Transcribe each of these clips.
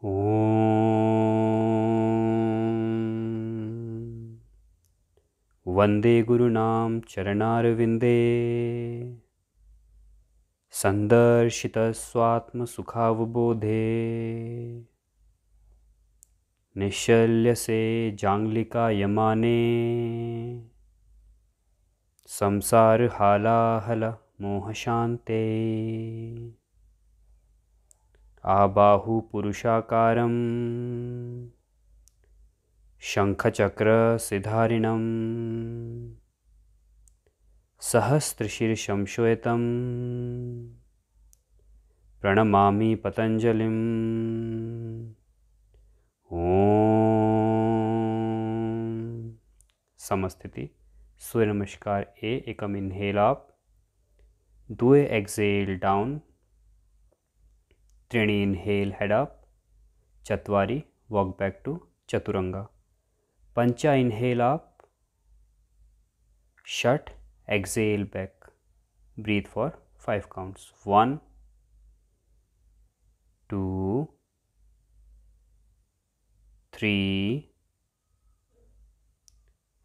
ॐ वन्दे गुरूणां चरणारविन्दे सन्दर्शितस्वात्मसुखावबोधे निश्शल्यसे जाङ्लिकायमाने संसारहालाहलमोहशान्ते आबाहुपुरुषाकारं शङ्खचक्रसिधारिणं सहस्रशीर्षं श्वेतं प्रणमामि पतञ्जलिम्। ॐ समस्थिति सूर्य नमस्कार ए एकम इनहेल अप, द्वे एक्सेल डाउन, त्रीणि इनहेल हेड अप, चत्वारि वॉक बैक टू चतुरंगा, पंच इनहेल अप, षट exhale back, breathe for 5 counts, 1 2 3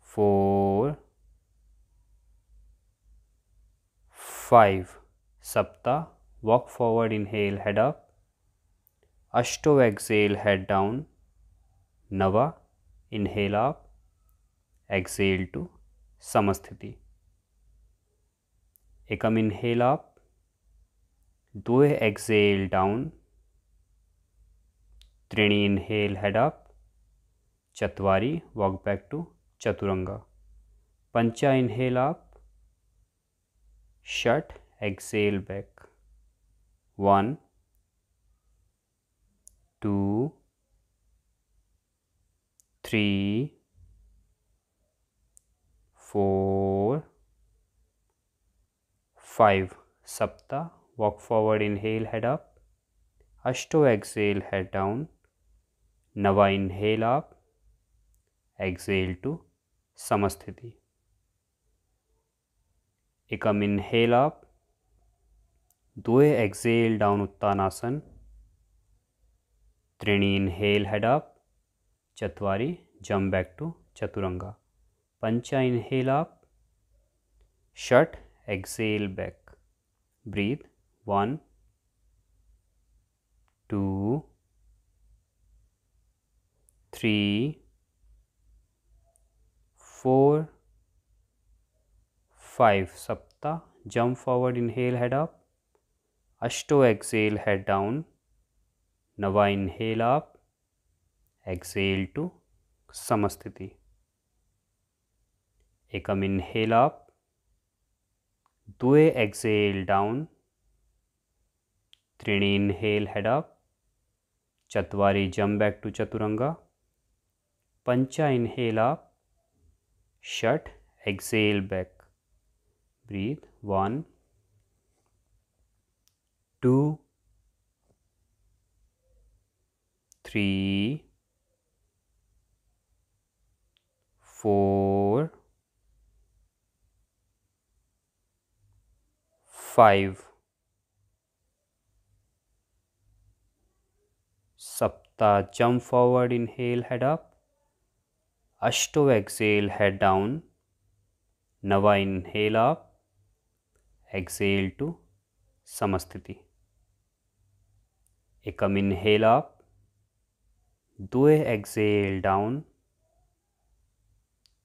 4 5। सप्ता walk forward, inhale head up, अष्टो एक्सेल हेड डाउन, नवा inhale up, exhale to samasthiti. एकम इनहेल अप, द्वे एक्सेल डाउन, त्रीणि इनहेल हेड अप, चत्वारि वॉक बैक टू चतुरंगा, पंच इनहेल अप, षट एक्सेल बैक, 1 2 3 4 5। सप्ता walk forward, inhale head up, अष्टो एक्सेल हेड डाउन, नवा inhale up, exhale to samasthiti. एकम इनहेल अप, द्वे एक्सेल डाउन उत्तानासन, त्रीणि इनहेल हेड अप, चत्वारि जंप बैक टू चतुरंगा, पंच इनहेल अप, षट एक्सेल बैक, ब्रीथ 1 2 3 4 5। सप्ता jump forward, inhale head up, अष्टो एक्सेल हेड डाउन, नवा inhale up, exhale to samasthiti. एकम इनहेल अप, द्वे एक्सेल डाउन, त्रीणि इनहेल हेड अप, चत्वारि जंप बैक टू चतुरंगा, पंच इनहेल अप, षट एक्सेल बैक, ब्रीथ 1 2 3 4 5। सप्ता jump forward, inhale head up, अष्टो एक्सेल हेड डाउन, नवा inhale up, exhale to samasthiti. एकम इनहेल अप, द्वे एक्सेल डाउन,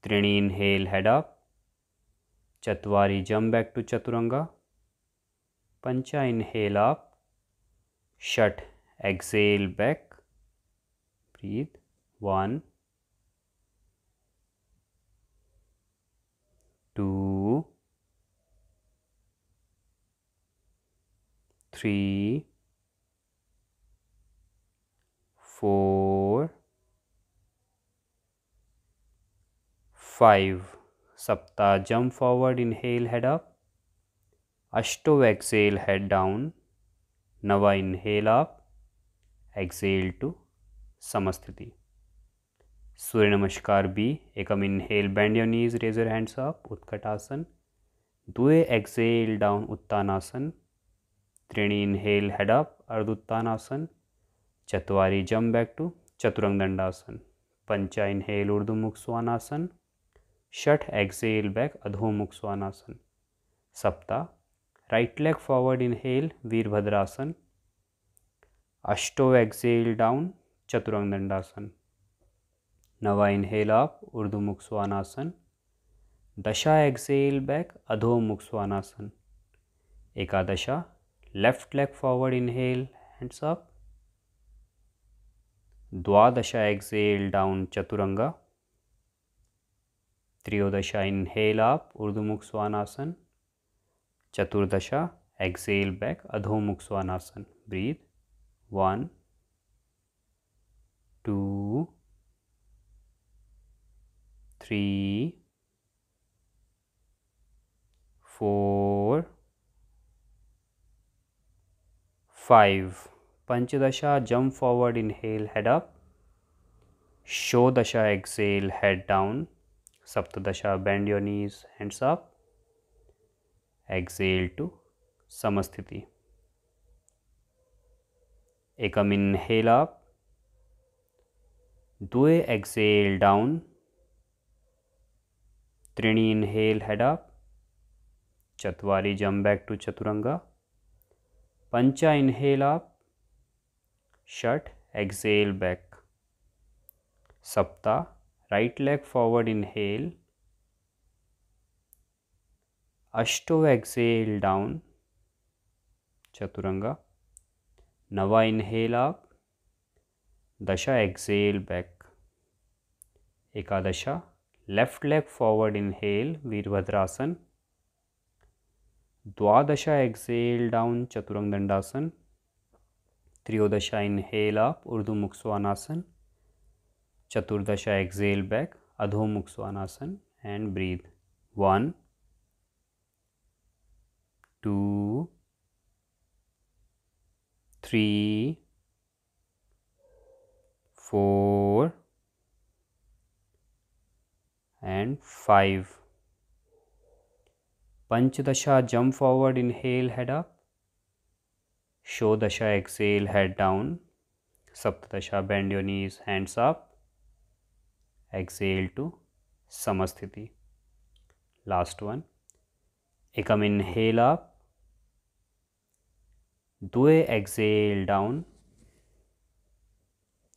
त्रीणि इनहेल हेड अप, चत्वारि जंप बैक टू चतुरंगा, पंच इनहेल अप, षट एक्सेल बैक, ब्रीथ 1 2 3 4 5। सप्ता jump forward, inhale head up, अष्टो एक्सेल हेड डाउन, नवा इनहेल अप, एक्सेल टू समस्थिति। सूर्य नमस्कार बी। एकम inhale, bend your knees, raise your hands up, उत्कटासन, द्वे एक्सेल डाउन उत्तानासन, त्रीणि इनहेल हेड अप, अर्ध Uttanasana, चत्वारी jump back to chaturanga dandasana. Pancha inhale Urdhva Mukha Svanasana. Shat exhale back Adho Mukha Svanasana. Sapta right leg forward inhale Veerbhadrasana. Ashto exhale down Chaturanga Dandasana. Nava inhale up Urdhva Mukha Svanasana. Dasha exhale back Adho Mukha Svanasana. Ekadasha left leg forward inhale hands up. Dwadasha exhale down Chaturanga. Triyodasha inhale up Urdhva Mukha Svanasana. Chaturdasha exhale back Adho Mukha Svanasana. Breathe. 1, 2, 3, 4, 5. Panchadasha jump forward inhale head up. Shodasha exhale head down. Saptadasha bend your knees hands up. Exhale to Samasthiti. Ekam inhale up. Dve exhale down. Trini inhale head up. Chatwari jump back to Chaturanga. Pancha inhale up. Shat exhale back. Sapta right leg forward inhale. Ashto exhale down Chaturanga. Nava inhale up. Dasha exhale back. Ekadasha left leg forward inhale Veerbhadrasana. Dwadasha exhale down Chaturanga Dandasana. Triyodasha inhale up Urdhva Mukha Svanasana. Chaturdasha exhale back Adho Mukha Svanasana and breathe. 1, 2, 3, 4 and 5. Panchadasha jump forward inhale head up. Shodasha exhale head down. Saptadasha bend your knees hands up. Exhale to Samasthiti. Last one. Ekam inhale up. Dve exhale down.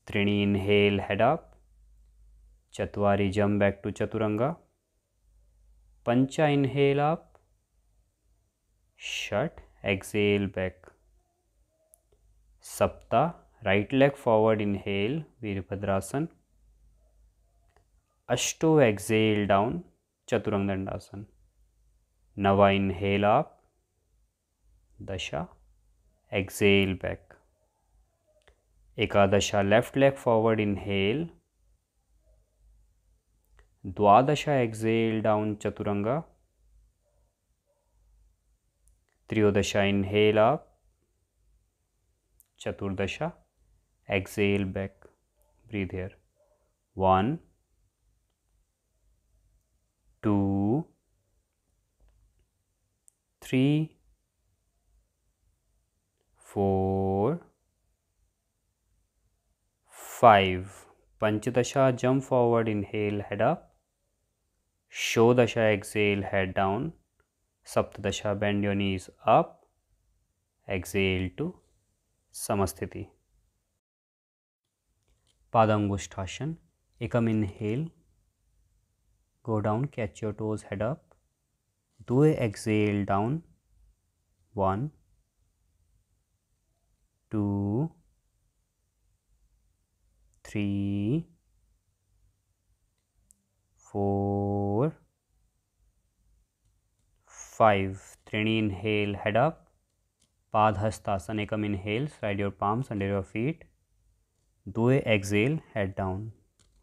Trini inhale head up. Chatwari jump back to Chaturanga. Pancha inhale up. Shat exhale back. Sapta right leg forward inhale Veerbhadrasana. Ashto exhale down Chaturanga Dandasana. Nava inhale up. Dasha exhale back. Ekadasha left leg forward inhale. Dwadasha exhale down Chaturanga. Triyodasha inhale up. Chaturdasha exhale back. Breathe here. 1, 2, 3, 4, 5. Panchadasha jump forward inhale head up. Shodasha exhale head down. Saptadasha bend your knees up. Exhale to Samasthiti. Padangushthasana. Ekam inhale. Go down, catch your toes, head up. Dve exhale down. 1, 2, 3, 4, 5. Trini inhale, head up. Padhastasana. Ekam inhale, slide your palms under your feet. Dve exhale, head down.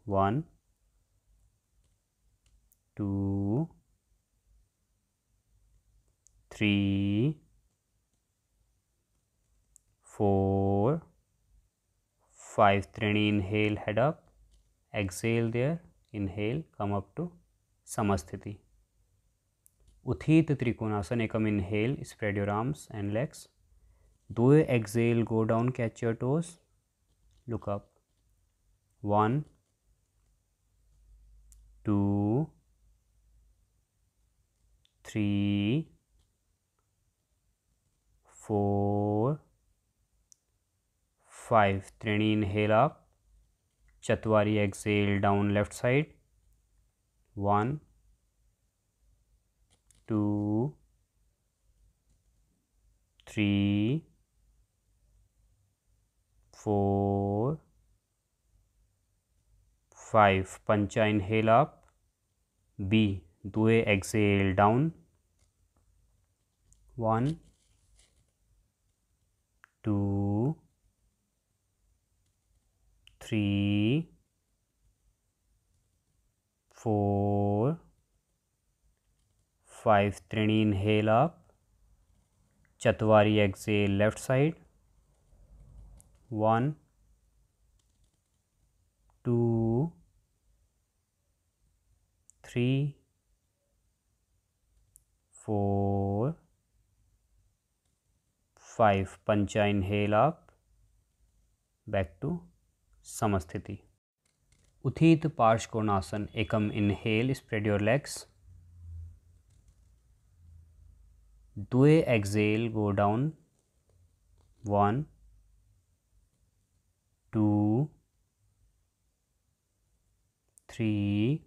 1, 2, 3, 4, 5. Trini inhale, head up. Exhale there. Inhale, come up to Samasthiti. Uthita Trikonasana. Ekam inhale, spread your arms and legs. Dve exhale, go down, catch your toes. look up. 1, 2, 3, 4, 5. Trini, inhale up. Chatwari, exhale down left side. 1, 2, 3, 4, 5. Pancha, inhale up. B. Due, exhale down. 1, 2, 3, 4, 5. Trini, inhale up. Chatwari, exhale left side. 1, 2, 3, 4, 5. Pancha, inhale up. Back to Samasthiti. Uthit Parshkonasana. Ekam, inhale, spread your legs. Due, exhale, go down. 1, 2, 3,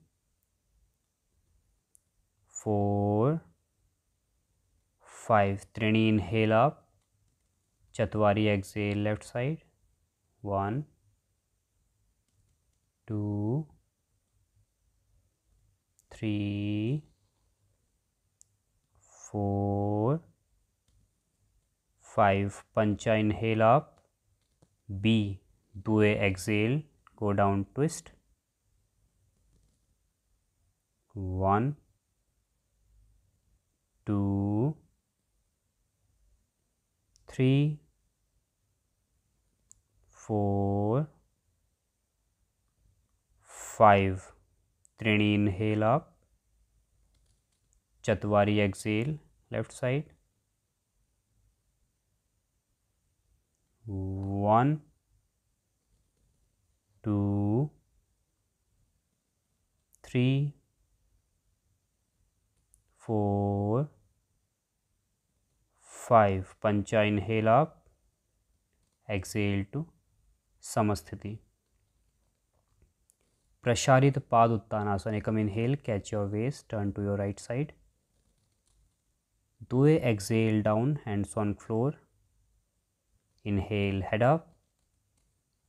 4, 5. Trini, inhale up. Chatwari, exhale left side. 1, 2, 3, 4, 5. Pancha, inhale up. B. Due, exhale, go down, twist. 1, 2, 3, 4, 5. Trini, inhale up. Chatwari, exhale left side. 1, 2, 3, 4, 5. Pancha, inhale up. Exhale to Samasthiti. Prasharit Paduttanasana. Ekam, inhale, catch your waist, turn to your right side. Due, exhale down, hands on floor. Inhale, head up.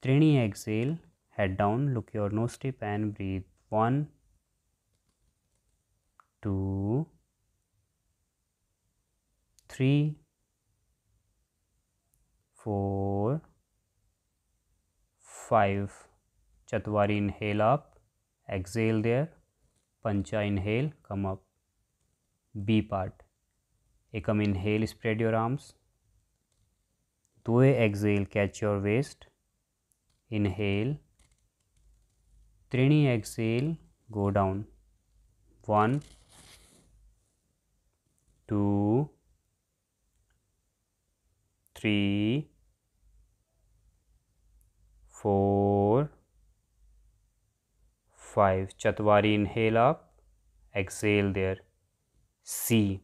Trini, exhale, head down, look your nose tip and breathe. 1, 2, 3, 4, 5. Chatwari, inhale up, exhale there. Pancha, inhale, come up. B part. Ekam, inhale, spread your arms. Due, exhale, catch your waist. Inhale. Trini, exhale, go down. 1, 2, 3, 4, 5. Chatwari, inhale up, exhale there. C.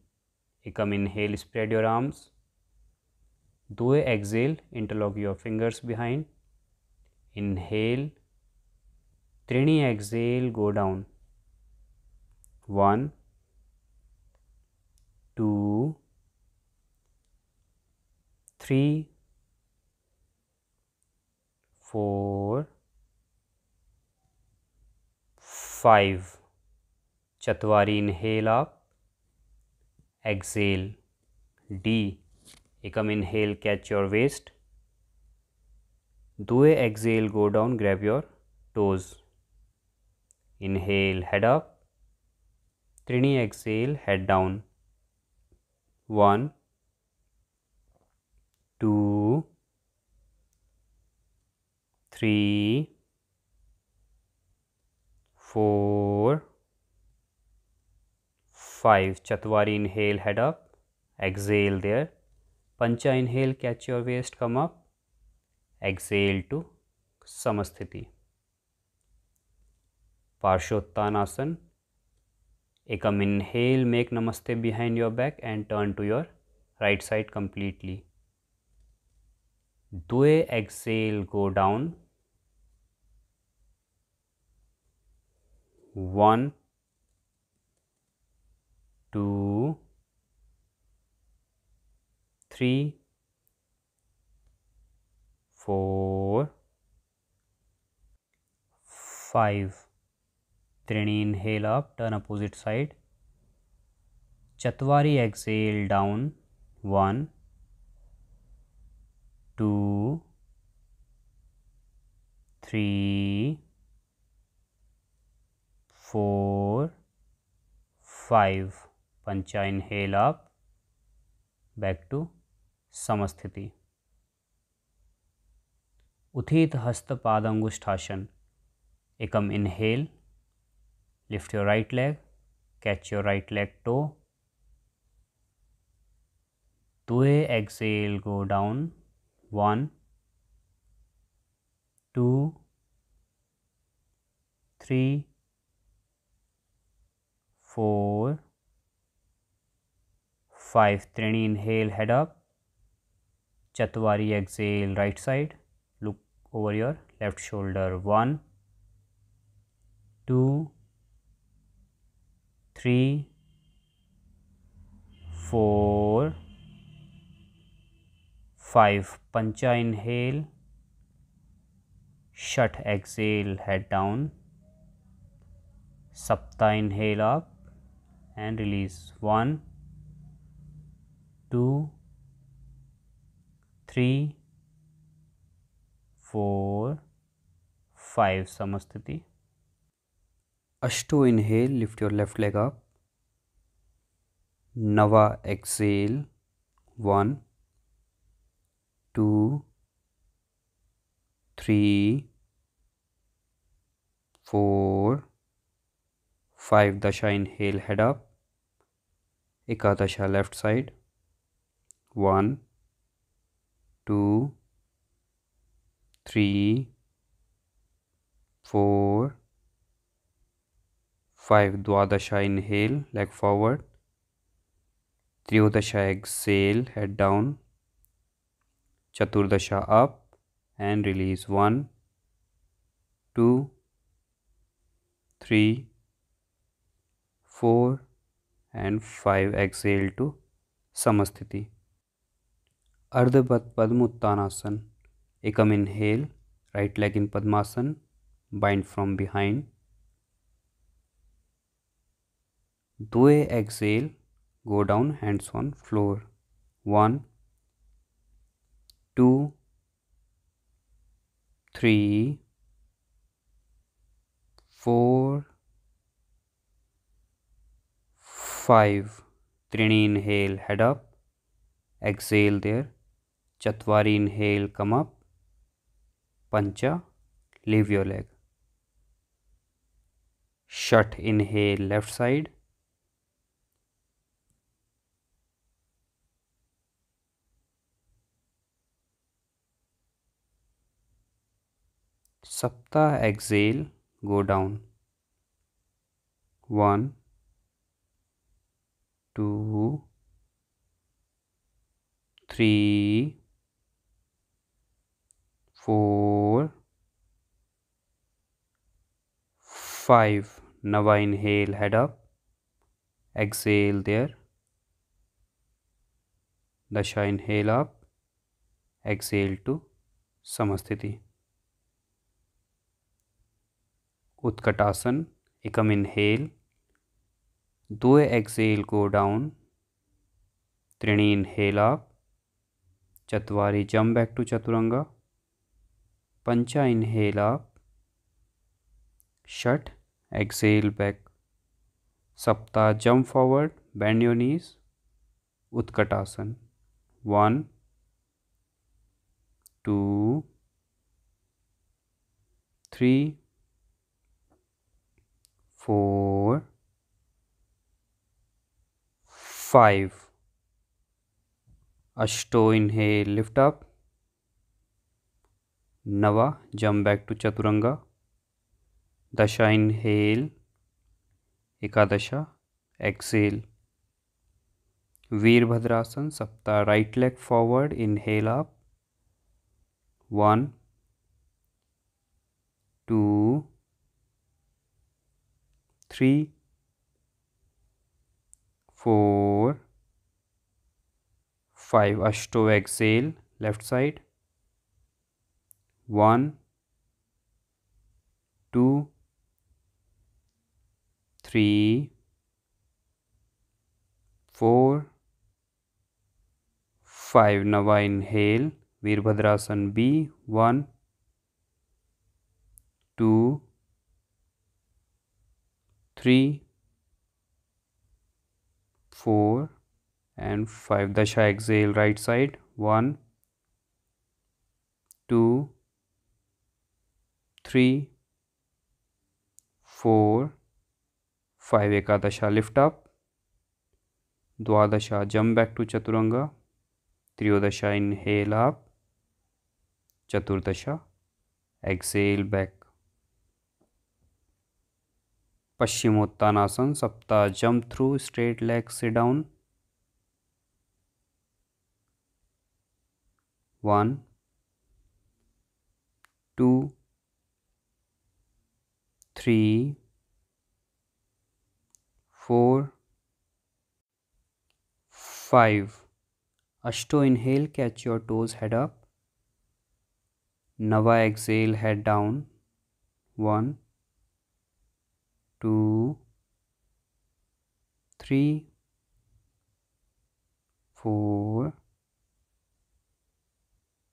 Ekam, inhale, spread your arms. Due, exhale, interlock your fingers behind. Inhale. Trini, exhale, go down. 1, 2, 3, 4, 5. Chatwari, inhale up, exhale. D. Ekam, inhale, catch your waist. Due, exhale, go down, grab your toes. Inhale, head up. Trini, exhale, head down. 1, 2, 3, 4, 5. Chatwari, inhale, head up, exhale there. Pancha, inhale, catch your waist, come up. Exhale to समस्थिति। Parshottanasana. Ekam inhale, make namaste behind your back and turn to your right side completely. Dwe exhale, go down. 1, 2, 3, 4, 5. Trini inhale up, turn opposite side. Chatwari exhale down. 1, 2, 3, 4, 5. Pancha inhale up, back to Samasthiti. Uthit Hasta Padangusthasana. Ekam inhale, lift your right leg, catch your right leg toe. Dwe exhale, go down. 1, 2, 3, 4, 5. Trini inhale, head up. Chatwari exhale, right side. Look over your left shoulder. 1, 2, 3, 4, 5. Pancha inhale. Shat exhale, head down. Sapta inhale up and release. 1, 2, 3, 4, 5. Samasthiti. Ashto inhale, lift your left leg up. Nava exhale. 1, 2, 3, 4, 5. Dasha inhale, head up. Ekadasha left side. 1, 2, 3, 4, 5. Dwadasha inhale, leg forward. Triyodasha exhale, head down. Chaturdasha up and release. 1, 2, 3, 4 and 5. Exhale to Samasthiti. Ardha Padma Uttanasana. Ekam inhale, right leg in Padmasana, bind from behind. Dwe exhale, go down, hands on floor. 1, 2, 3, 4, 5. Trini inhale, head up. Exhale there. Chatwari inhale, come up. Pancha, leave your leg. Shat inhale, left side. Sapta exhale, go down. 1, 2, 3, 4, 5. Nava inhale, head up. Exhale there. Dasha inhale up. Exhale to Samasthiti. Utkatasana. Ekam inhale. Dwe exhale, go down. Trini inhale up. Chatwari jump back to Chaturanga. Pancha inhale up. Shat exhale back. Sapta jump forward, bend your knees. Utkatasana. 1, 2, 3, 4, 5. Ashto inhale, lift up. नवा, jump back to Chaturanga. Dasha, inhale. Ekadasha, exhale. Veerbhadrasana, Sapta, right leg forward, inhale up. 1, 2, 3, 4, 5. Ashto, exhale, left side. 1, 2, 3, 4, 5. Nava, inhale. Veerbhadrasana B. 1, 2, 3, 4 and 5. Dasha, exhale, right side. 1, 2, 3, 4, 5. Ekadasha, lift up. Dwadasha, jump back to Chaturanga. Triyodasha, inhale up. Chaturdasha, exhale back. Paschimottanasana, Sapta, jump through, straight legs, sit down. 1, 2, 3, 4, 5. Ashto, inhale, catch your toes, head up. Nava, exhale, head down. 1, 2, 3, 4,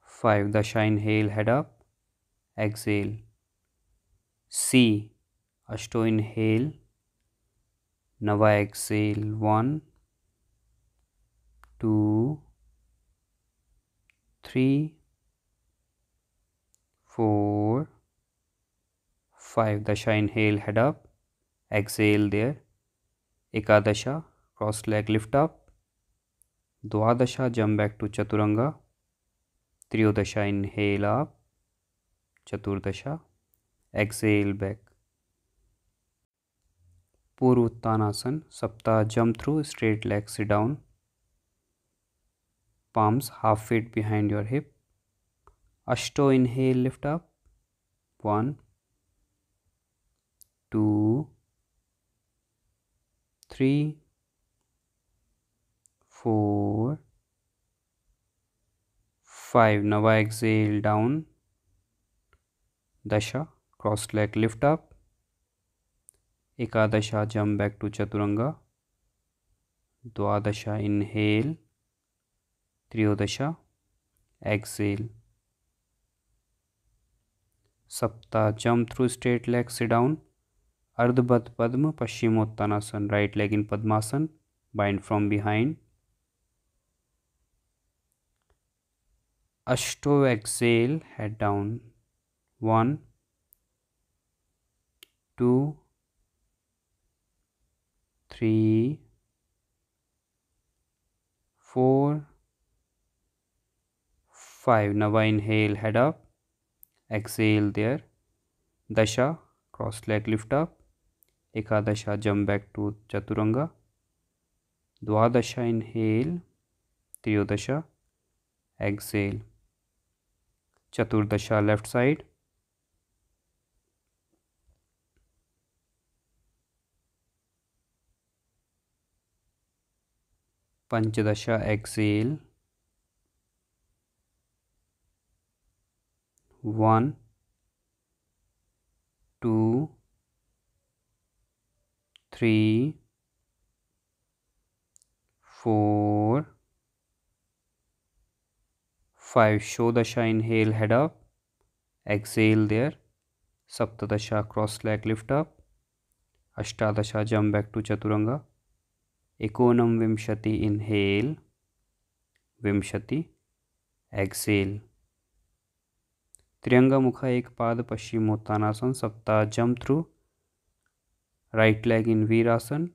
5. Dasha, inhale, head up. Exhale. C. Ashto, inhale. Nava, exhale. 1, 2, 3, 4, 5. Dasha, inhale, head up. Exhale there. Ekadasha, cross leg, lift up. Dwadasha, jump back to Chaturanga. Triyodasha, inhale up. Chaturdasha, exhale back. Purvottanasana, Sapta, jump through, straight leg, sit down. Palms half feet behind your hip. Ashto, inhale, lift up. 1, 2, 3, 4, 5. Nava, exhale, down. Dasha, cross leg, lift up. Ekadasha, jump back to Chaturanga. Dwadasha, inhale. Triyodasha, exhale. Sapta, jump through, straight leg, sit down. Ardha Padma, Paschimottanasana, right leg in Padmasana, bind from behind. Ashto, exhale, head down. 1, 2, 3, 4, 5. Nava, inhale, head up. Exhale there. Dasha, cross leg, lift up. Ekadasha, jump back to Chaturanga. Dwadasha, inhale. Triyodasha, exhale. Chaturdasha, left side. Panchadasha, exhale. 1, 2, 3, 4, 5. Shodasha, inhale, head up. Exhale there. Saptadasha, cross leg, lift up. Ashtadasha, jump back to Chaturanga. Ekonam Vimshati, inhale. Vimshati, exhale. Triyanga Mukha, ek paad, Paschimottanasana, Sapta, jump through. Right leg in Virasana.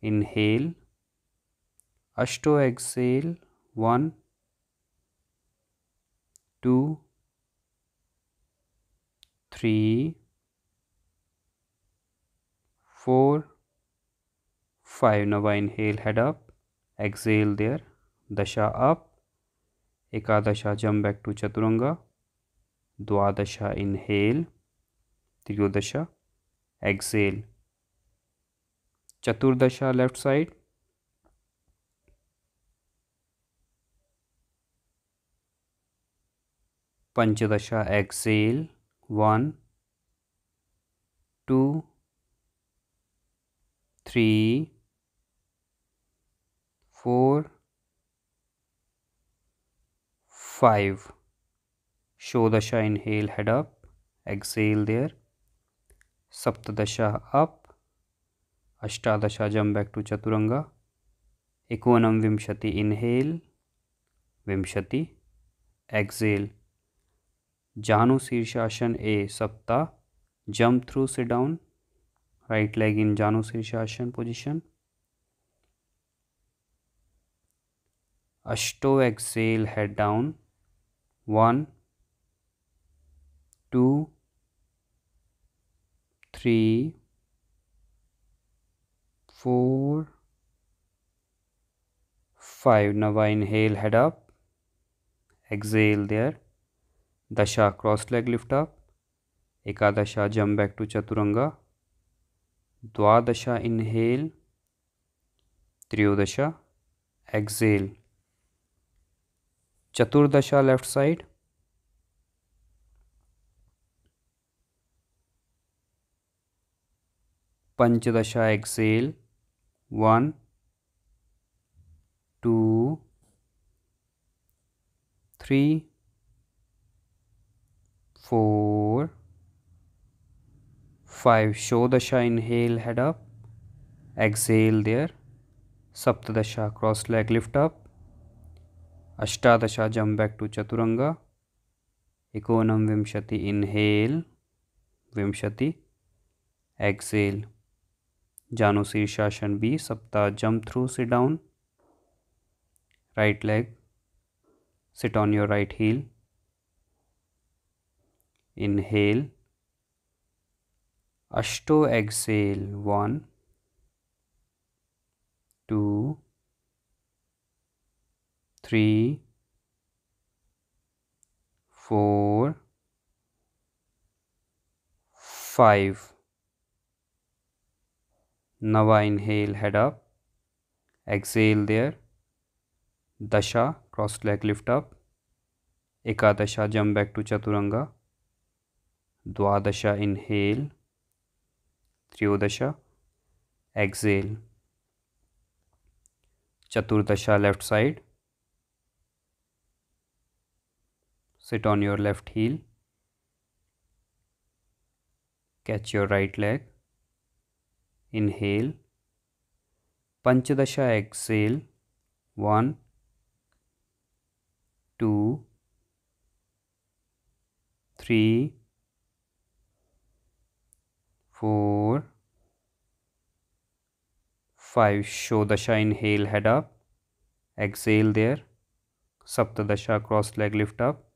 Inhale. Ashto, exhale. 1, 2, 3, 4, 5. Now inhale, head up, exhale there, dasha up, ekadasha, jump back to chaturanga, dwadasha, inhale, triyodasha, exhale, chaturdasha, left side, panchadasha, exhale, 1, 2, 3, 4, 5. Shodasha, inhale, head up, exhale there, Saptadasha, up, Ashtadasha, jump back to chaturanga, Ekonam Vimshati, inhale, Vimshati, exhale, Janu Shirshasana A, Sapta, jump through, sit down, right leg in Janu Shirshasana position, Ashto, exhale, head down, 1, 2, 3, 4, 5. Now inhale, head up, exhale there, Dasha, cross leg lift up, Ekadasha, jump back to chaturanga, Dwadasha, inhale, Triyodasha, exhale, Chaturdasha, left side, Panchadasha, exhale, 1, 2, 3, 4, 5. Shodasha, inhale, head up, exhale there, Saptadasha, cross leg lift up, Ashtadasha, jump back to chaturanga, Ekonam Vimshati, inhale, Vimshati, exhale, Janu Shirshasana B, Sapta, jump through, sit down, right leg, sit on your right heel, inhale, Ashto, exhale, 1, 2, 3, 4, 5. Nava, inhale, head up, exhale there, Dasha, cross leg lift up, Ekadasha, jump back to chaturanga, Dwadasha, inhale, Triyodasha, exhale, Chaturdasha, left side, sit on your left heel, catch your right leg, inhale, Panchadasha, exhale, 1, 2, 3, 4, 5. Shodasha, inhale, head up, exhale there, Saptadasha, cross leg lift up,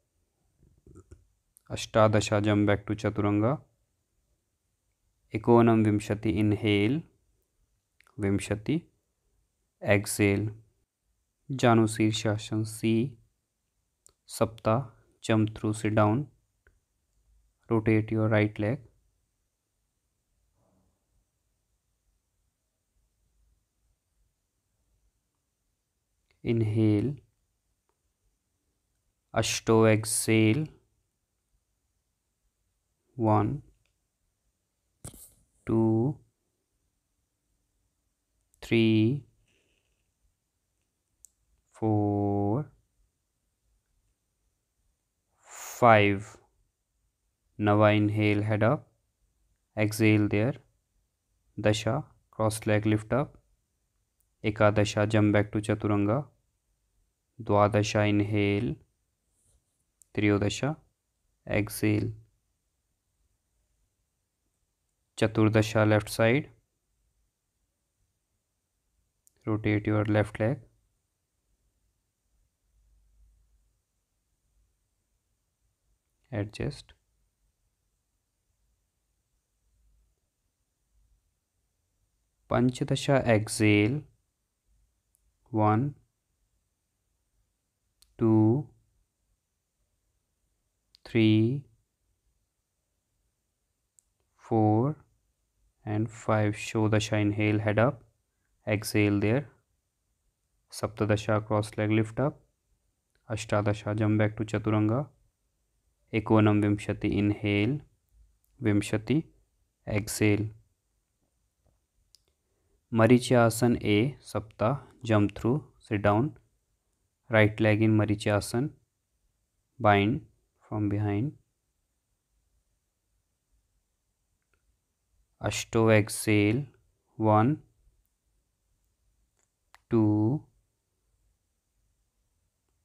Ashtadasha, jump back to chaturanga, Ekonam Vimshati, inhale, Vimshati, exhale, Janu Shirshasana C, Sapta, jump through, sit down, rotate your right leg, inhale, Ashto, exhale, 1, 2, 3, 4, 5. Nava, inhale, head up, exhale there, Dasha, cross leg lift up, Ekadasha, jump back to chaturanga, Dwadasha, inhale, Triyodasha, exhale, Chaturdasha, left side, rotate your left leg, adjust, Panchadasha exhale. 1, 2, 3, 4 and 5. Shodasha inhale, head up, exhale there. Saptadasha cross leg lift up. Ashtadasha jump back to Chaturanga. Ekonam Vimshati inhale, Vimshati exhale. Marichasana A, Sapta, jump through, sit down. Right leg in Marichasana, bind from behind. Ashto exhale. 1, 2,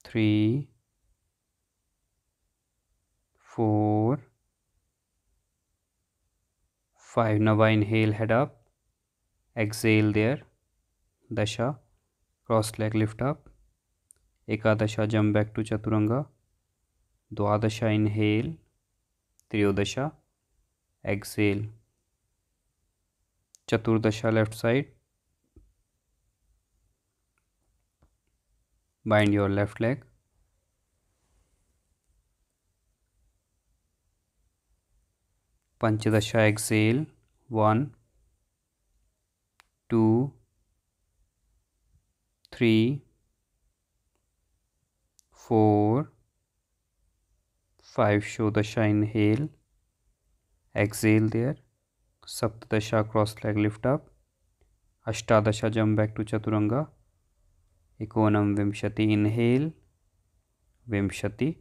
3, 4, 5. Nava inhale, head up, exhale there. Dasha cross leg lift up. Ekadasha jump back to Chaturanga. Dwadasha inhale. Triyodasha exhale. Chaturdasha left side. Bind your left leg. Panchadasha exhale. 1, 2, 3, 4, 5. Shodasha inhale, exhale there. Saptadasha cross leg lift up. Ashtadasha jump back to Chaturanga. Ekonam Vimshati inhale, Vimshati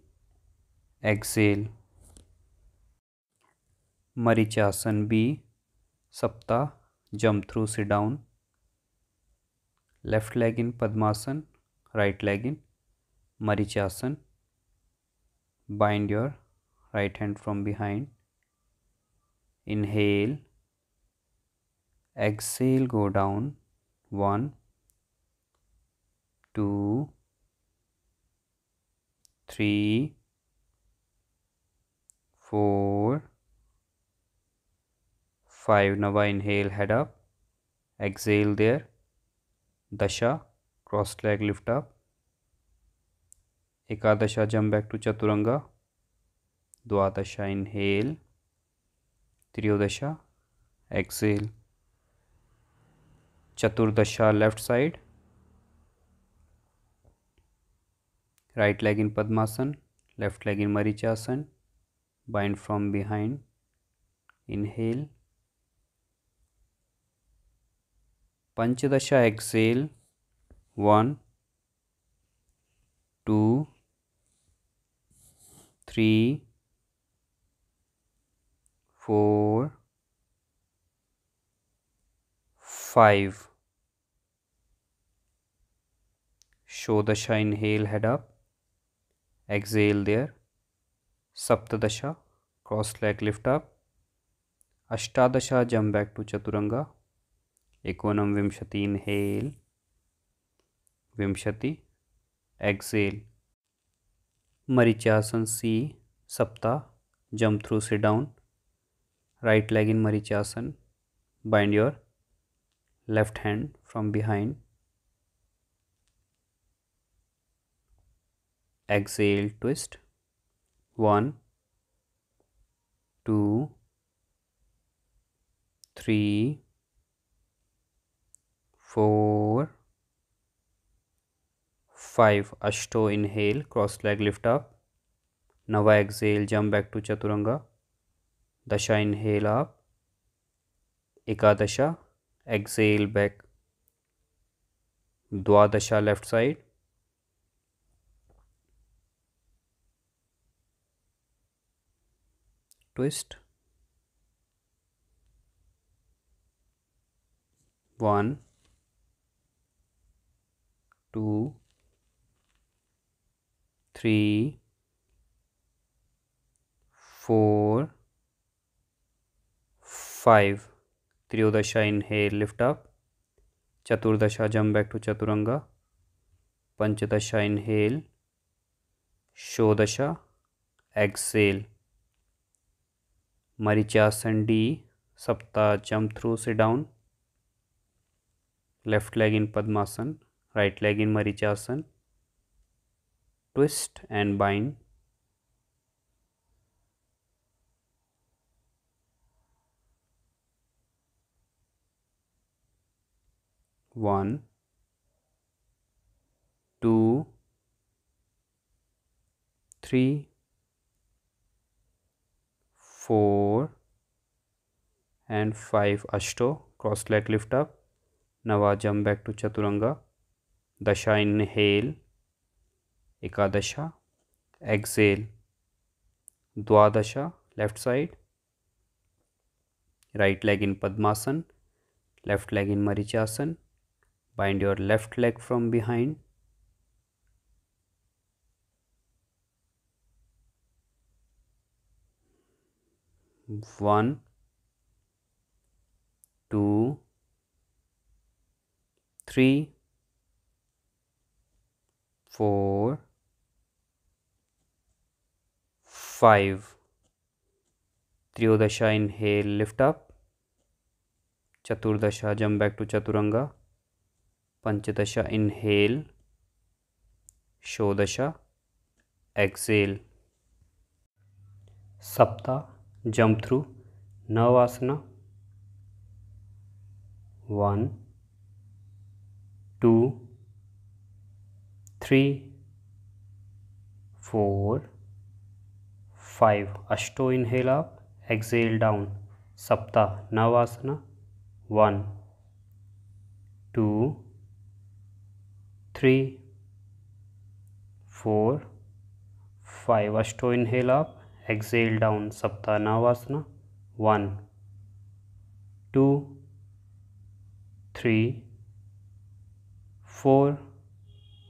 exhale. Marichasana B, Sapta, jump through, sit down. Left leg in Padmasana, right leg in Marichasana. Bind your right hand from behind. Inhale, exhale, go down. 1, 2, 3, 4, 5. Nava inhale, head up, exhale there. Dasha cross leg lift up. Ekadasha jump back to Chaturanga. Dwadasha inhale. Triyodasha exhale. Chaturdasha left side. Right leg in Padmasana, left leg in Marichasana. Bind from behind. Inhale. Panchadasha exhale. 1, 2, 3, 4, 5. Shodasha inhale, head up, exhale there. Saptadasha cross leg lift up. Ashtadasha jump back to Chaturanga. Ekonam Vimshati inhale, Vimshati exhale. Marichasana C, Sapta, jump through, sit down. Right leg in Marichasana. Bind your left hand from behind. Exhale, twist. 1, 2, 3, 4, 5. Ashto inhale, cross leg lift up. Nava exhale, jump back to Chaturanga. Dasha inhale up. Ekadasha exhale back. Dwadasha left side. Twist. 1, 2, 3, 4, 5. Triyodasha inhale, lift up. Chaturdasha jump back to Chaturanga. Panchadasha inhale. Shodasha exhale. Marichasana D, Sapta jump through, sit down. left leg in Padmasana, right leg in Marichasana, twist and bind. One, two, three, 4 and 5 Ashto, cross leg lift up. Nava jump back to Chaturanga. Dasha inhale, Ekadasha, exhale, Dwadasha, left side, right leg in Padmasana, left leg in Marichasana, bind your left leg from behind. One, two, three, 4, 5. Triyodasha inhale, lift up. Chaturdasha jump back to Chaturanga. Panchadasha inhale, Shodasha, exhale. Sapta jump through Navasana. 1, 2, 3, 4, 5. Ashto inhale up, exhale down. Sapta Navasana. 1, 2, 3, 4, 5. Ashto inhale up, exhale down. Sapta Navasana. 1, 2, 3, 4,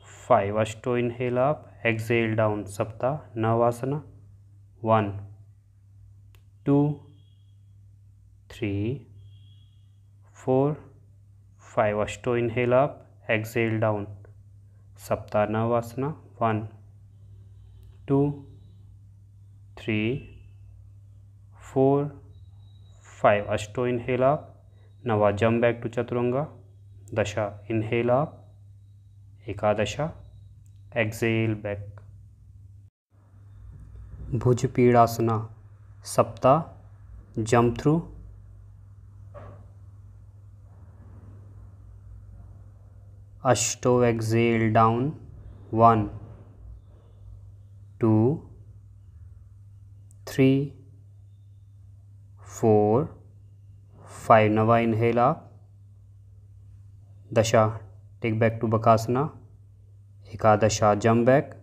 5. Ashto inhale up, exhale down. Sapta Navasana. 1, 2, 3, 4, 5. Ashto inhale up, exhale down. Sapta Navasana. 1, 2, 3, 4, 5. Ashto inhale up. Nava jump back to Chaturanga. Dasha inhale up. Ekadasha, exhale back. Bhuj Pidasana. Sapta jump through. Ashto exhale down. 1, 2, 3, 4, 5. Nava inhale up. Dasha take back to Bakasana. Ekadasha jump back.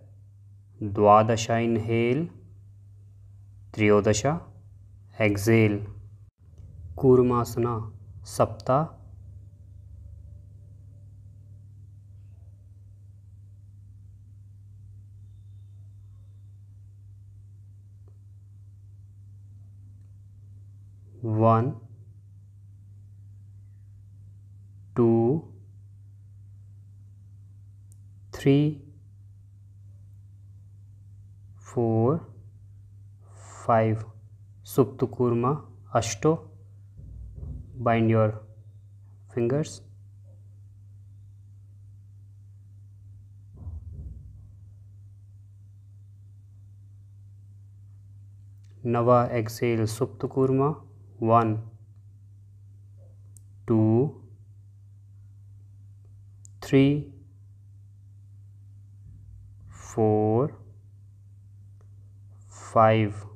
Dwadasha inhale. Triyodasha exhale. Kurmasana. Sapta. One, 2, 3, 4, 5. Supta Kurma Ashto. Bind your fingers. Nava exhale Supta Kurma. 1, 2, 3, 4, 5.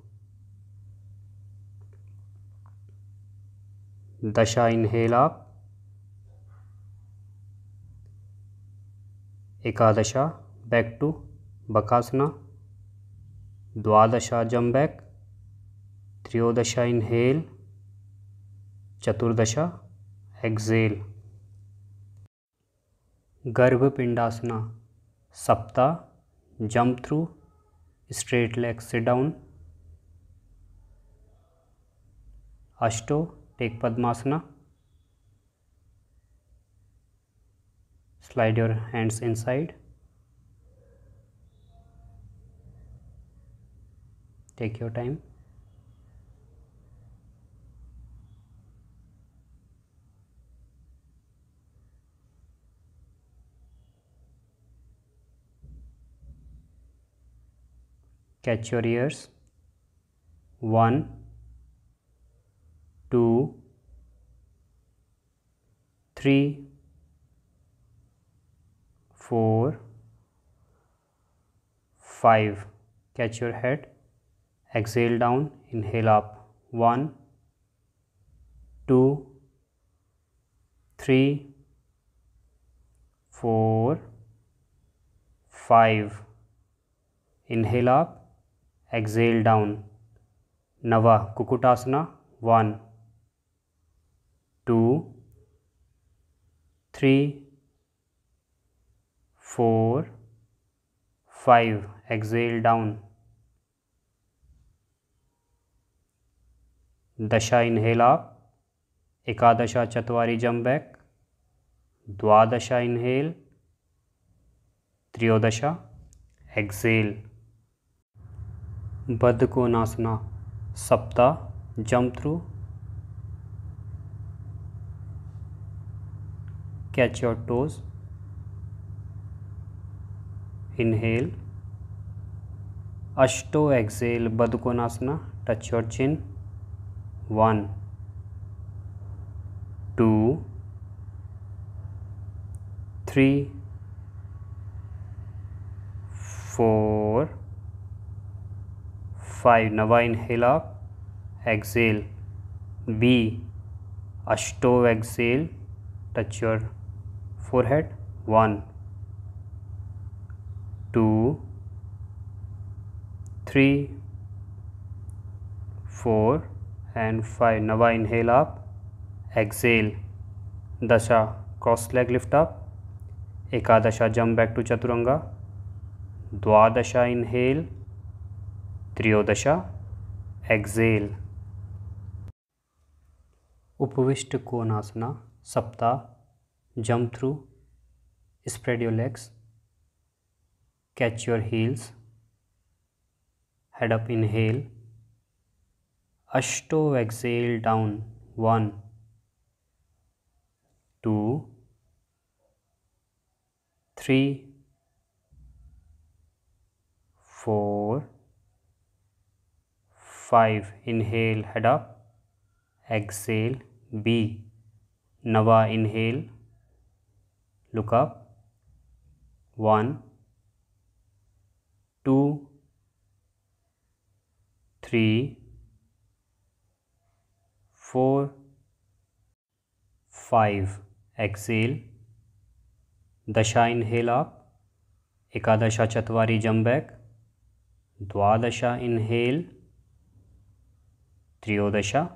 Dasha inhale up. Ekadasha back to Bakasana. Dwadasha jump back. Triyodasha inhale. Chaturdasha exhale. Garbha Pindasana. Sapta jump through. Straight leg sit down. Ashto take Padmasana. Slide your hands inside. Take your time. catch your ears. 1 2 3 4 5. Catch your head. Exhale down, inhale up. 1 2 3 4 5. Inhale up, exhale down. Nava Kukutasana. 1 2 3 4 5. Exhale down. Dasha inhale up. Ekadasha Chatwari jump back. Dwadasha inhale. Triyodasha exhale. Baddha Konasana Sapta jump through. Catch your toes. Inhale. Ashto exhale. Baddha Konasana. Touch your chin. 1 2 3 4 5. Nava inhale up, exhale. B Ashto exhale, touch your forehead. 1 2 3 4 and 5. Nava inhale up, exhale. Dasha cross leg lift up. Ekadasha jump back to Chaturanga. Dwadasha inhale. Triyodasha exhale. Upavishta Konasana Sapta jump through. Spread your legs. Catch your heels. Head up, inhale. Ashto exhale down. 1 2 3 4 5. Inhale, head up, exhale. B Nava inhale, look up. 1 2 3 4 5. Exhale. Dasha inhale up. Ekadasha Chatwari jump back. Dwadasha inhale. Triyodasha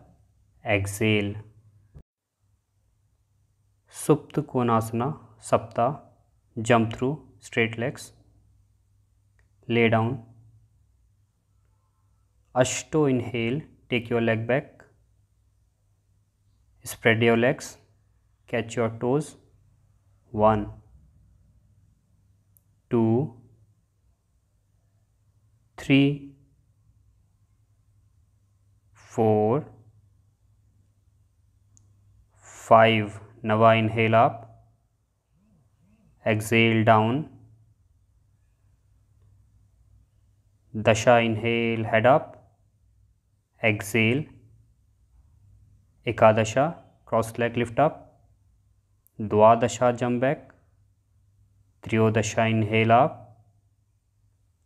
exhale. Supta Konasana Sapta jump through. Straight legs. Lay down. Ashto inhale, take your leg back. Spread your legs. Catch your toes. 1 2 3 4 5. Nava inhale up, exhale down. Dasha inhale, head up, exhale. Ekadasha cross leg lift up. Dwadasha jump back. Triyodasha inhale up.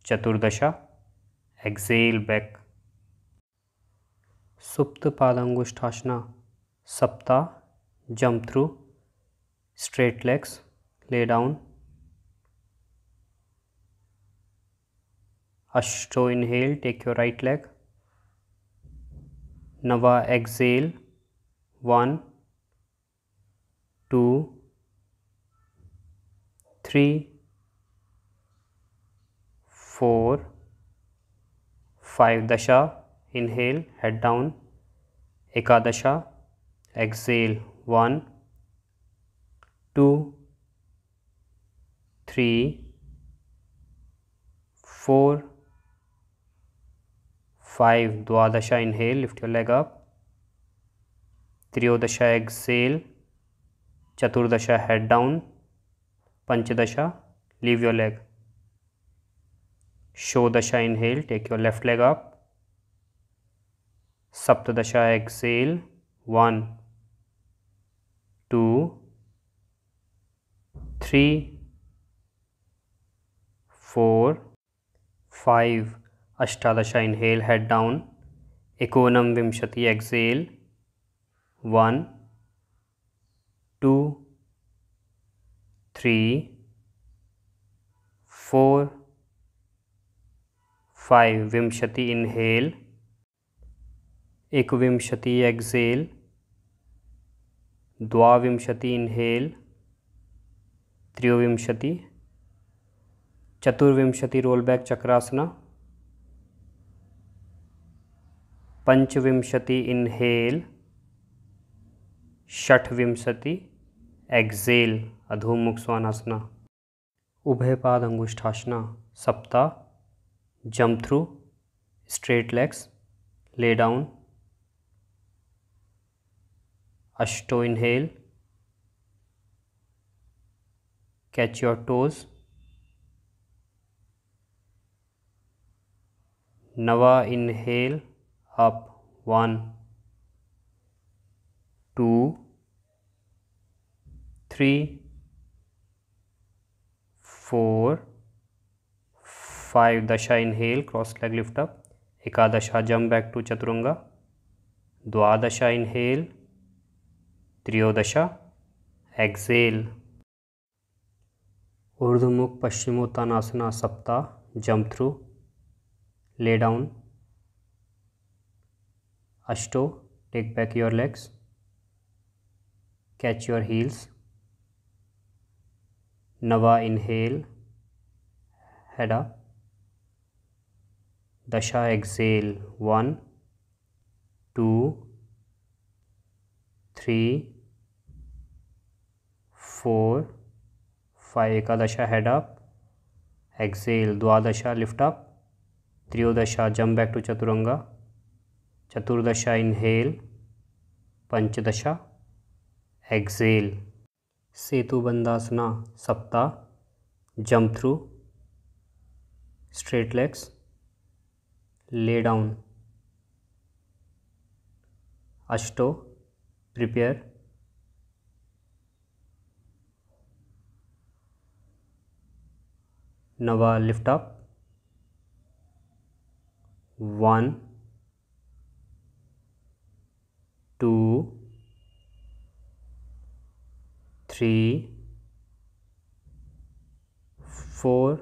Chaturdasha exhale back. Supta Padangusthasana Sapta jump through. Straight legs. Lay down. Ashto inhale, take your right leg. Nava exhale. 1 2 3 4 5. Dasha inhale, head down. Ekadasha exhale. 1 2 3 4 5. Dwadasha inhale, lift your leg up. Triyodasha exhale. Chaturdasha head down. Panchadasha, leave your leg. Shodasha inhale, take your left leg up. Saptadasha exhale, 1, 2, 3, 4, 5. Ashtadasha inhale, head down. Ekonam Vimshati exhale, 1, 2, 3, 4, 5. Vimshati inhale, Ekvimshati exhale, Dvavimshati inhale, Triyovimshati, Chaturvimshati roll back Chakrasana, Panchvimshati inhale, Shattvimshati exhale, Adhomukh Svanasana, Ubhay Pad Angushthasana, Sapta, jump through, straight legs, lay down, Ashto inhale, catch your toes, Nava inhale, up, 1, 2, 3, 4, 5. Dasha inhale, cross leg lift up. Ekadasha jump back to Chaturanga. Dwadasha inhale, Triyodasha exhale. Urdhvamukh Paschimottanasana Sapta, jump through, lay down, Ashto, take back your legs, catch your heels, Nava inhale, head up, Dasha exhale, 1, 2, 3, 4, 5. Ekadasha head up, exhale, Dwadasha lift up, Triyodasha jump back to Chaturanga, Chaturdasha inhale, Panchadasha exhale. Setu Bandhasana Sapta, jump through, straight legs, lay down, Ashto, prepare, Nava lift up, 1, 2, 3, 4,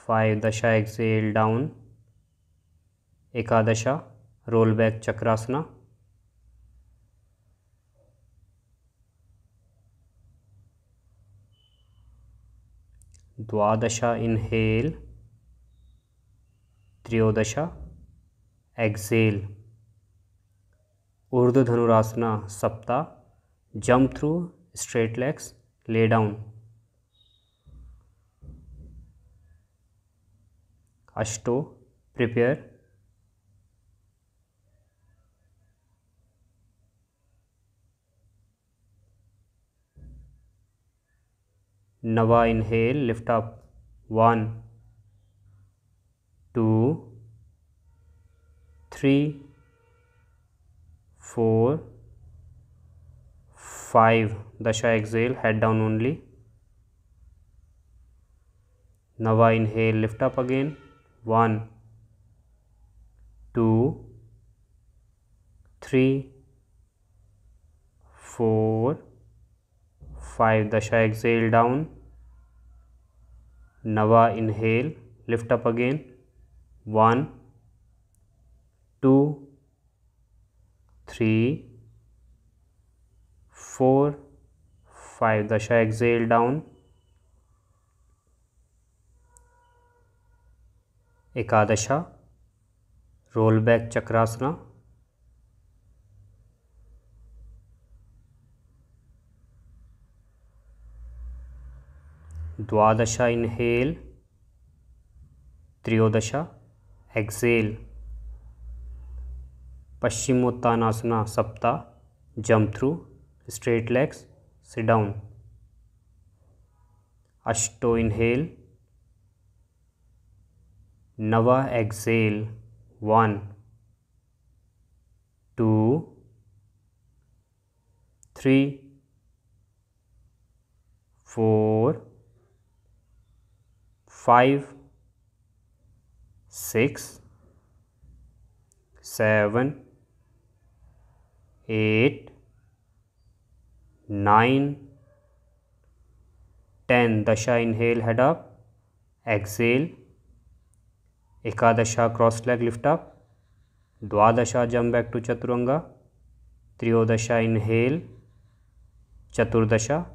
5. Dasha exhale down, Ekadasha roll back Chakrasana, Dwadasha inhale, Triyodasha exhale. Urdhva Dhanurasana Sapta, jump through, straight legs, lay down, Ashto, prepare, Nava inhale, lift up, 1, 2, 3, 4, 5. Dasha exhale, head down only, Nava inhale, lift up again, 1, 2, 3, 4, 5. Dasha exhale down, Nava inhale, lift up again, 1, 2, 3, 4, 5. Dasha exhale down, Ekadasha roll back Chakrasana, Dwadasha inhale, Triyodasha exhale. Paschimottanasana Sapta, jump through, straight legs, sit down, Ashto inhale, Nava exhale. 1 2 3 4 5 6 7 8 9 10. Dasha inhale, head up. Exhale. Ekadasha cross leg lift up. Dwadasha jump back to Chaturanga. Triyodasha inhale. Chaturdasha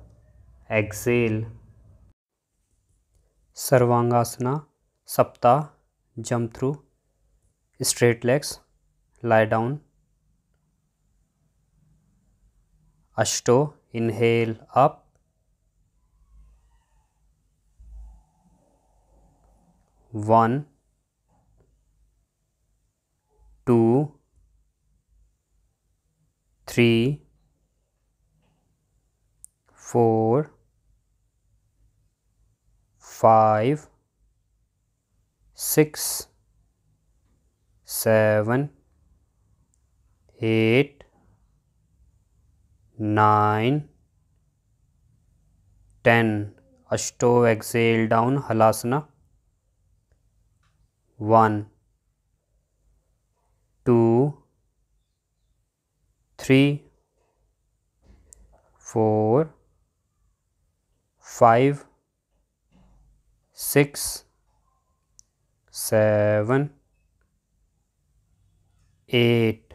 exhale. Sarvangasana Sapta. Jump through straight legs. Lie down. Ashto inhale up. 1 2 3 4 5 6 7 8 9 10. Ashto exhale down. Halasana. 1 2 3 4 5 6 7 8.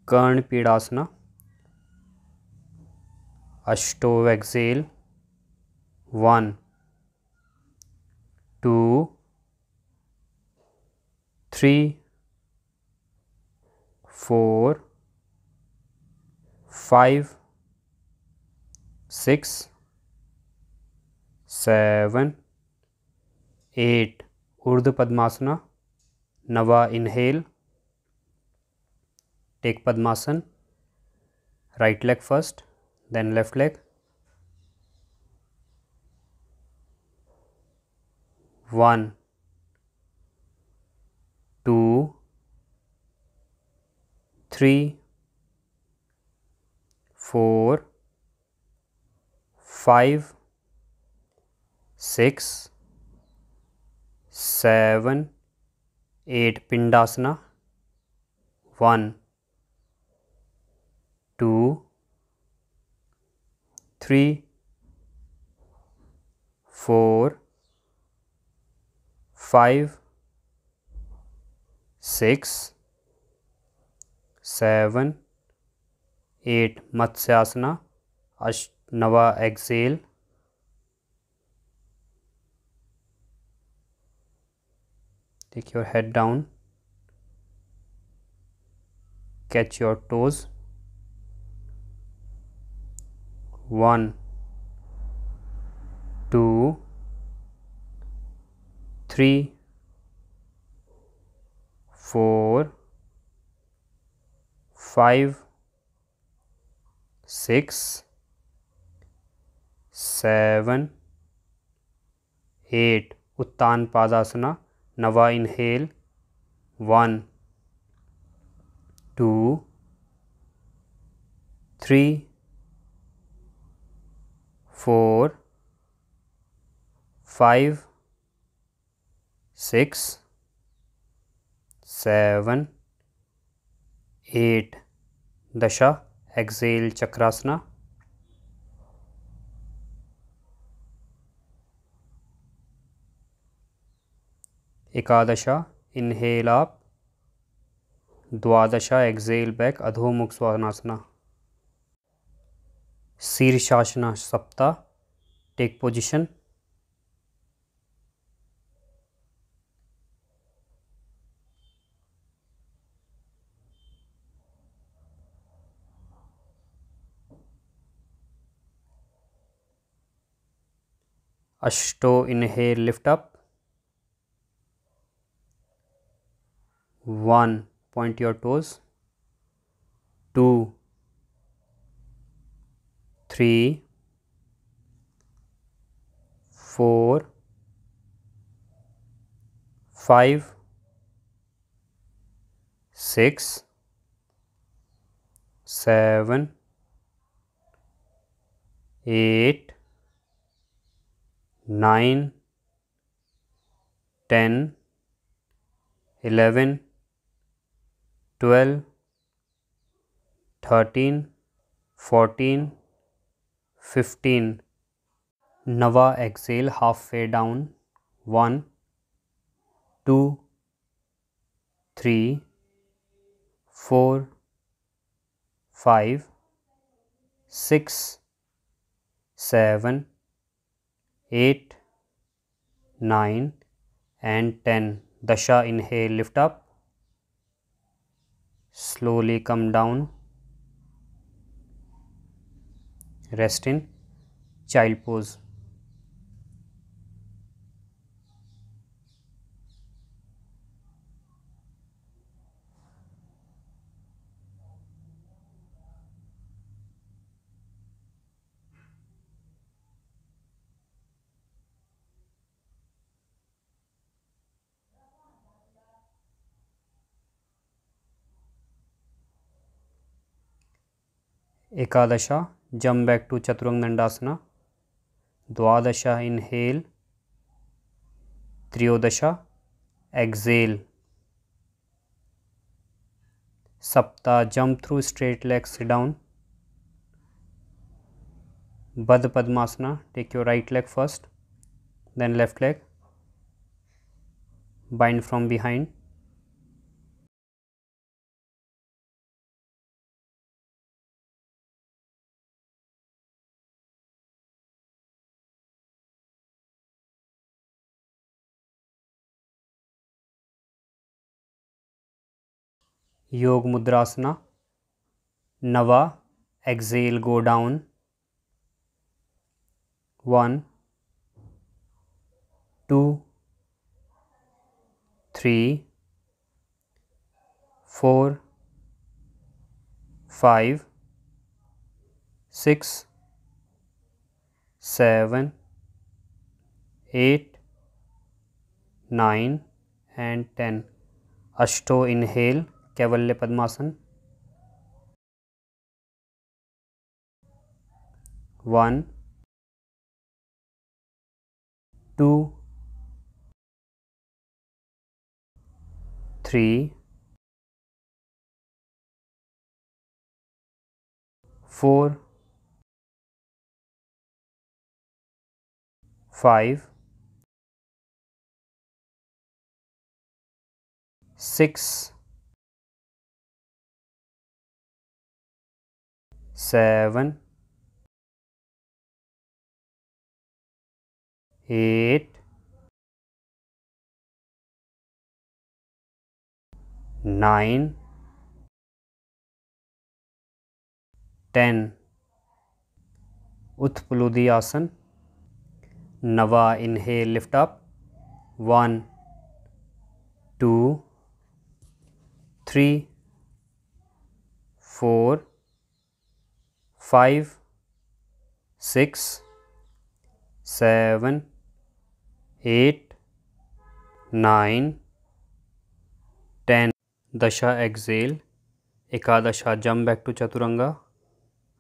Karn Pidasana. Ashto exhale. 1 2 3 4 5 6 7 8. Urdhva Padmasana. Nava inhale. Take Padmasan. Right leg first, then left leg. 1 2 3 4 5 6 7 8. Pindasana. 1 2 3 4 5 6 7 8. Matsyasana. Nava exhale. Take your head down. Catch your toes. 1 2 3 4 5 6 7 8. Uttan Padasana. Nava inhale. 1 2 3 4 5 6 7 8. Dasha exhale, Chakrasana. Ekadasha inhale up. Dwadasha exhale back, Adho Mukha Svanasana. Sirshasana Sapta. Take position. Ashto inhale, lift up. 1. Point your toes. 2 3 4 5 6 7 8 9 10 11 12 13 14 15 नवा Excel half way down 1 2 3 4 5 6 7 8 9 and 10 dasha inhale lift up, slowly come down, rest in child pose. एकादशा jump back to chaturanga dandasana, द्वादशा inhale, त्रयोदशा exhale, सप्ता jump through straight legs, sit down, Baddha Padmasana, take your right leg first, then left leg, bind from behind, योग मुद्रासना, नवा exhale go down, 1 2 3 4 5 6 7 8 9 and 10. अष्टो inhale, कैवल्य पद्मासन, 1 2 3 4 5 6 7 8 9 10. उत्पलुदी आसन, नवा inhale lift up, 1 2 3 4 5 6 7 8 9 10. दशा exhale, एकादशा jump back to chaturanga,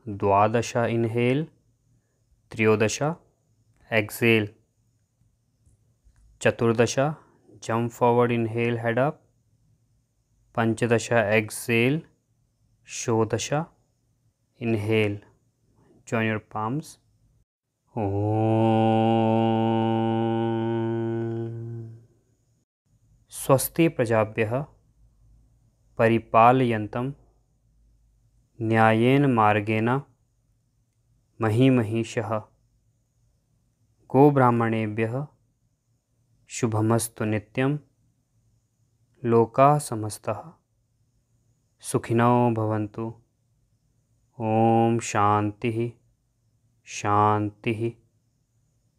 द्वादशा inhale, त्रयोदशा exhale, चतुर्दशा jump forward inhale head up, पंचदशा exhale, षोडशा inhale, join your palms. स्वस्ति प्रजाभ्यः परिपालयन्तं न्यायेन मार्गेण महीमहीषः, गोब्राह्मणेभ्यः शुभमस्तु नित्यं, लोकाः समस्तः सुखिनो भवन्तु. ओम शांति शांति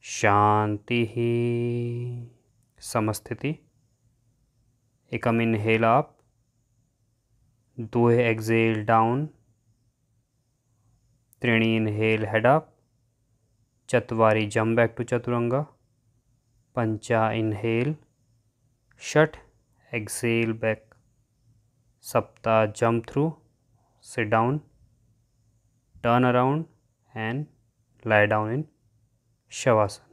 शांति. समस्थिति. एकम इनहेल अप, दो एक्सेल डाउन, त्रीणि इनहेल हेड अप, चत्वारि जंप बैक टू चतुरंगा, पंचा inhale, Shat, exhale back. Sapta, jump through, sit down, turn around and lie down in Shavasana.